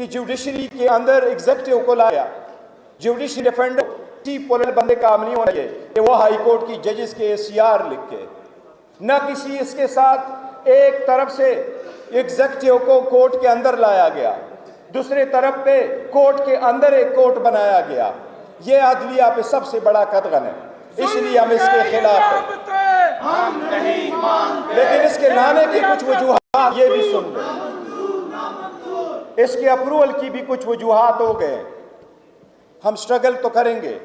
کہ جوڈیشری کے اندر ایگزیکٹو کو لایا. جوڈیشری ڈیفینڈر پولل بندے کام نہیں ہونا چاہیے کہ وہ ہائی کورٹ کی ججز کے ACR لکھ کے نہ کسی اس کے ساتھ ایک طرف سے ایگزیکٹو کو کورٹ کے اندر لایا گیا, دوسرے طرف پہ کورٹ کے اندر ایک کورٹ بنایا گیا. یہ عدلیہ پہ سب سے بڑا قدغن ہے, اس لیے ہم اس کے خلاف ہیں. لیکن اس کے لانے کی کچھ وجوہات یہ بھی سن لیں, اس کے اپروول کی بھی کچھ وجوہات ہو گئے. ہم سٹرگل تو کریں گے,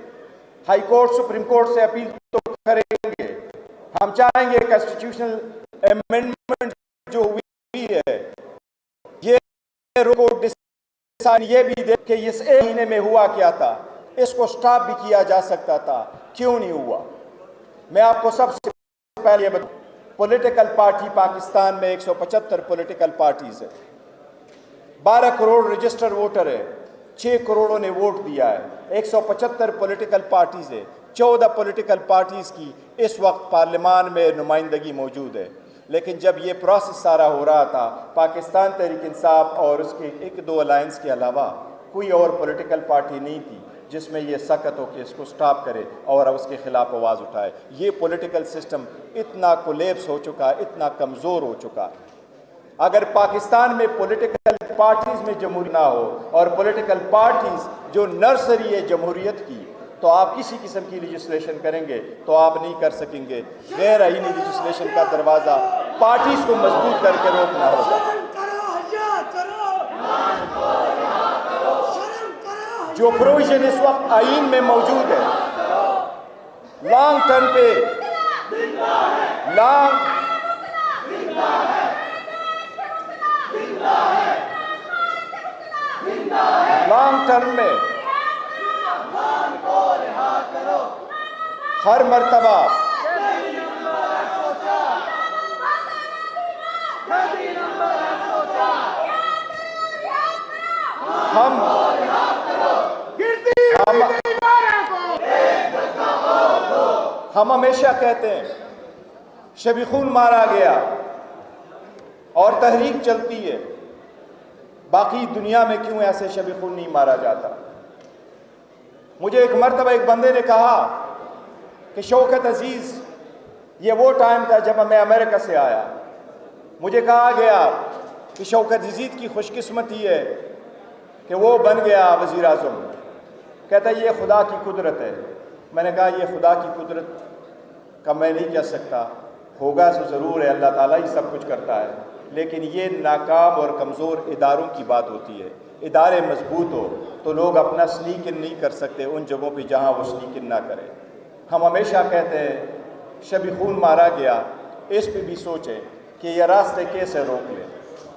ہائی کورٹ سپریم کورٹ سے اپیل تو کریں گے, ہم چاہیں گے کانسٹیٹیوشنل امینڈمنٹ جو ہوئی ہے یہ یہ بھی دیکھ کہ اس ایک مہینے میں ہوا کیا تھا, اس کو سٹاپ بھی کیا جا سکتا تھا, کیوں نہیں ہوا. میں آپ کو سب سے پہلے یہ بتاؤں, پولیٹیکل پارٹی پاکستان میں 175 پولیٹیکل پارٹیز ہے, 12 کروڑ رجسٹر ووٹر ہے, 6 کروڑوں نے ووٹ دیا ہے. 175 پولیٹیکل پارٹیز ہے, 14 پولیٹیکل پارٹیز کی اس وقت پارلیمان میں نمائندگی موجود ہے. لیکن جب یہ پروسیس سارا ہو رہا تھا, پاکستان تحریک انصاف اور اس کے 1-2 الائنس کے علاوہ کوئی اور پولیٹیکل پارٹی نہیں تھی جس میں یہ سخت ہو کہ اس کو سٹاپ کرے اور اس کے خلاف آواز اٹھائے. یہ پولیٹیکل سسٹم اتنا کولیپس ہو چکا, اتنا کمزور ہو چکا. اگر پاکستان میں پولیٹیکل پارٹیز میں جمہوریت نہ ہو اور پولیٹیکل پارٹیز جو نرسری ہے جمہوریت کی, تو آپ کسی قسم کی لیجسلیشن کریں گے تو آپ نہیں کر سکیں گے. غیر آئینی لیجسلیشن کا دروازہ پارٹیز کو مضبوط کر کے روکنا ہوگا. جو پروویژن اس وقت آئین میں موجود ہے, لانگ ٹرم پہ لانگ ٹرم میں ہر مرتبہ ہم ہمیشہ کہتے ہیں شبی خون مارا گیا اور تحریک چلتی ہے, باقی دنیا میں کیوں ایسے شبی خون نہیں مارا جاتا. مجھے ایک مرتبہ ایک بندے نے کہا کہ شوکت عزیز, یہ وہ ٹائم تھا جب میں امریکہ سے آیا, مجھے کہا گیا کہ شوکت عزیز کی خوش قسمتی ہے کہ وہ بن گیا وزیر اعظم. کہتا ہے یہ خدا کی قدرت ہے. میں نے کہا یہ خدا کی قدرت کا میں نہیں کہہ سکتا, ہوگا تو ضرور ہے, اللہ تعالیٰ ہی سب کچھ کرتا ہے. لیکن یہ ناکام اور کمزور اداروں کی بات ہوتی ہے. ادارے مضبوط ہو تو لوگ اپنا سلیک ان نہیں کر سکتے ان جگہوں پہ جہاں وہ سلیک ان نہ کرے. ہم ہمیشہ کہتے ہیں شبی خون مارا گیا, اس پہ بھی سوچیں کہ یہ راستے کیسے روک لیں.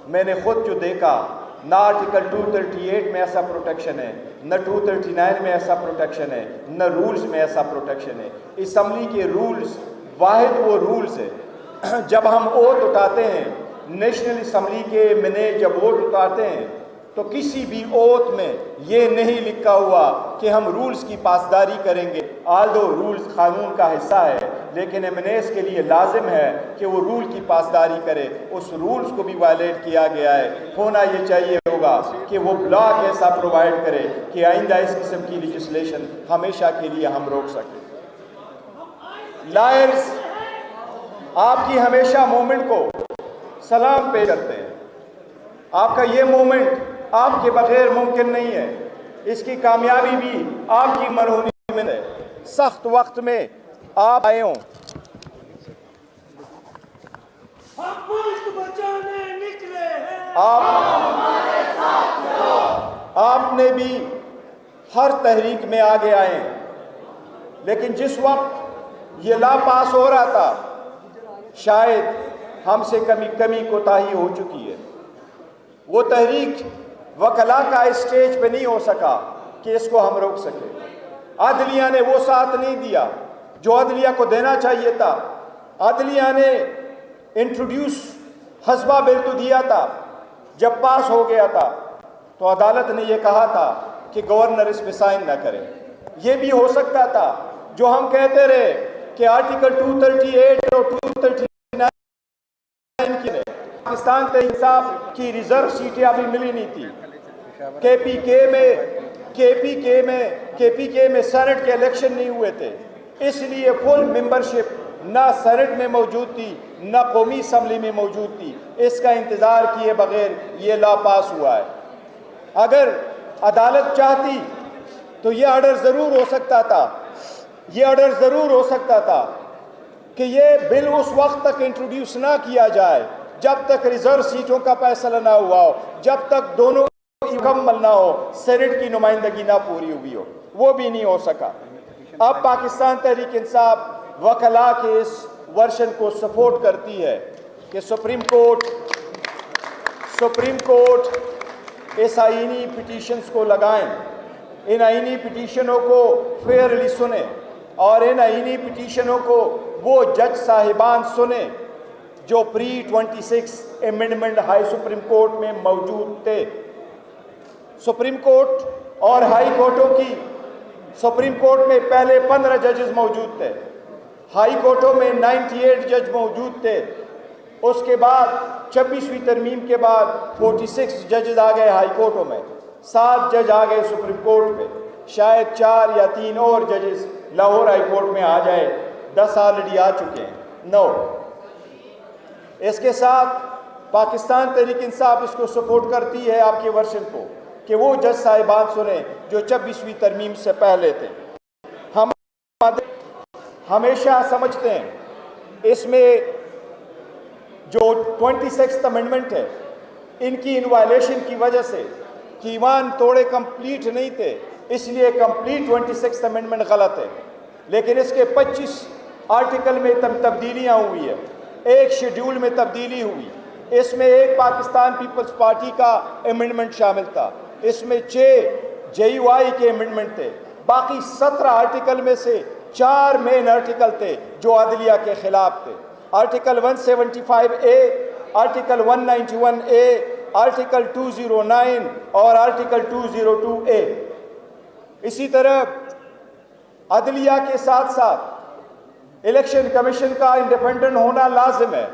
میں نے خود جو دیکھا, نہ آرٹیکل 238 میں ایسا پروٹیکشن ہے, نہ 239 میں ایسا پروٹیکشن ہے, نہ رولز میں ایسا پروٹیکشن ہے. اسمبلی کے رولز واحد وہ رولز ہے جب ہم ووٹ اٹھاتے ہیں, نیشنل اسمبلی کے میں جب ووٹ اٹھاتے ہیں تو کسی بھی اوتھ میں یہ نہیں لکھا ہوا کہ ہم رولز کی پاسداری کریں گے. آلدو رولز قانون کا حصہ ہے, لیکن ایمنیس کے لیے لازم ہے کہ وہ رول کی پاسداری کرے. اس رولز کو بھی وائلیٹ کیا گیا ہے. ہونا یہ چاہیے ہوگا کہ وہ بلاک ایسا پرووائڈ کرے کہ آئندہ اس قسم کی لیجسلیشن ہمیشہ کے لیے ہم روک سکیں. لائرز آپ کی ہمیشہ مومنٹ کو سلام پے کرتے ہیں. آپ کا یہ مومنٹ آپ کے بغیر ممکن نہیں ہے. اس کی کامیابی بھی آپ کی مرہونی میں ہے. سخت وقت میں آپ آئے ہوں, آپ نے بھی ہر تحریک میں آگے آئے ہیں. لیکن جس وقت یہ لا پاس ہو رہا تھا شاید ہم سے کمی کوتاہی ہو چکی ہے. وہ تحریک وکلا کا اسٹیج پہ نہیں ہو سکا کہ اس کو ہم روک سکیں. عدلیہ نے وہ ساتھ نہیں دیا جو عدلیہ کو دینا چاہیے تھا. عدلیہ نے انٹروڈیوس حسبہ بل تو دیا تھا, جب پاس ہو گیا تھا تو عدالت نے یہ کہا تھا کہ گورنر اس پہ سائن نہ کرے. یہ بھی ہو سکتا تھا جو ہم کہتے رہے کہ آرٹیکل 238 اور 239 کی نے پاکستان تحریک انصاف کی ریزرو سیٹیں ابھی ملی نہیں تھی. کے پی کے میں سینٹ کے الیکشن نہیں ہوئے تھے، اس لیے فل ممبرشپ نہ سینٹ میں موجود تھی نہ قومی اسمبلی میں موجود تھی۔ اس کا انتظار کیے بغیر یہ لا پاس ہوا ہے۔ اگر عدالت چاہتی تو یہ آرڈر ضرور ہو سکتا تھا کہ یہ بل اس وقت تک انٹروڈیوس نہ کیا جائے جب تک ریزرو سیٹوں کا فیصلہ نہ ہوا ہو، جب تک دونوں مکمل نہ ہو، سینٹ کی نمائندگی نہ پوری ہوئی ہو، وہ بھی نہیں ہو سکا۔ اب پاکستان تحریک انصاف وکلاء کے اس ورژن کو سپورٹ کرتی ہے کہ سپریم کورٹ اس آئینی پٹیشنز کو لگائیں، ان آئینی پٹیشنوں کو فیئرلی سنیں اور ان آئینی پٹیشنوں کو وہ جج صاحبان سنیں جو پری 26 امینڈمنٹ ہائی سپریم کورٹ میں موجود تھے۔ سپریم کورٹ اور ہائی کورٹوں کی سپریم کورٹ میں پہلے 15 ججز موجود تھے، ہائی کورٹوں میں 98 جج موجود تھے، اس کے بعد 26ویں ترمیم کے بعد 46 ججز آ گئے ہائی کورٹوں میں، 7 جج آ گئے سپریم کورٹ میں، شاید 4 یا 3 اور ججز لاہور ہائی کورٹ میں آ جائے، 10 آلریڈی آ چکے ہیں، 9۔ اس کے ساتھ پاکستان تحریک انصاف اس کو سپورٹ کرتی ہے آپ کے ورژن کو کہ وہ جج صاحبان سنیں جو 26ویں ترمیم سے پہلے تھے۔ ہم ہمیشہ سمجھتے ہیں اس میں جو 26th امینڈمنٹ ہے، ان کی انوائلیشن کی وجہ سے کہ ایمان توڑے کمپلیٹ نہیں تھے، اس لیے کمپلیٹ 26th امینڈمنٹ غلط ہے، لیکن اس کے 25 آرٹیکل میں تبدیلیاں ہوئی ہیں، ایک شیڈیول میں تبدیلی ہوئی، اس میں ایک پاکستان پیپلز پارٹی کا امینڈمنٹ شامل تھا، اس میں 6 JUI کے امینڈمنٹ تھے، باقی 17 آرٹیکل میں سے 4 مین آرٹیکل تھے جو عدلیہ کے خلاف تھے، article 175A، article 191A، article 209 اور آرٹیکل 202A۔ اسی طرح عدلیہ کے ساتھ ساتھ الیکشن کمیشن کا انڈیپینڈنٹ ہونا لازم ہے،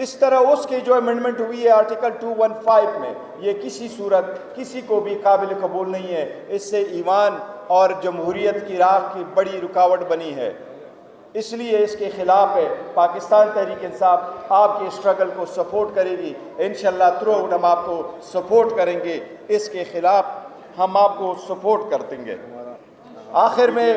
اس طرح اس کی جو امینڈمنٹ ہوئی ہے آرٹیکل 215 میں، یہ کسی صورت کسی کو بھی قابل قبول نہیں ہے، اس سے ایمان اور جمہوریت کی راہ کی بڑی رکاوٹ بنی ہے، اس لیے اس کے خلاف ہے۔ پاکستان تحریک انصاف آپ کے اسٹرگل کو سپورٹ کرے گی، انشاءاللہ تھرو آؤٹ ہم آپ کو سپورٹ کریں گے، اس کے خلاف ہم آپ کو سپورٹ کر دیں گے۔ آخر میں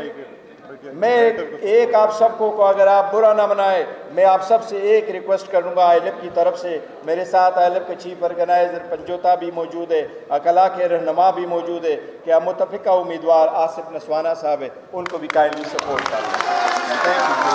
ایک آپ سب کو اگر آپ برا نہ منائے، میں آپ سب سے ایک ریکویسٹ کروں گا ILP کی طرف سے، میرے ساتھ ILP کے چیف آرگنائزر پنجوتا بھی موجود ہے، اکلا کے رہنما بھی موجود ہے کہ متفقہ امیدوار آصف نسوانہ صاحب ہیں، ان کو بھی کائنڈلی سپورٹ کریں۔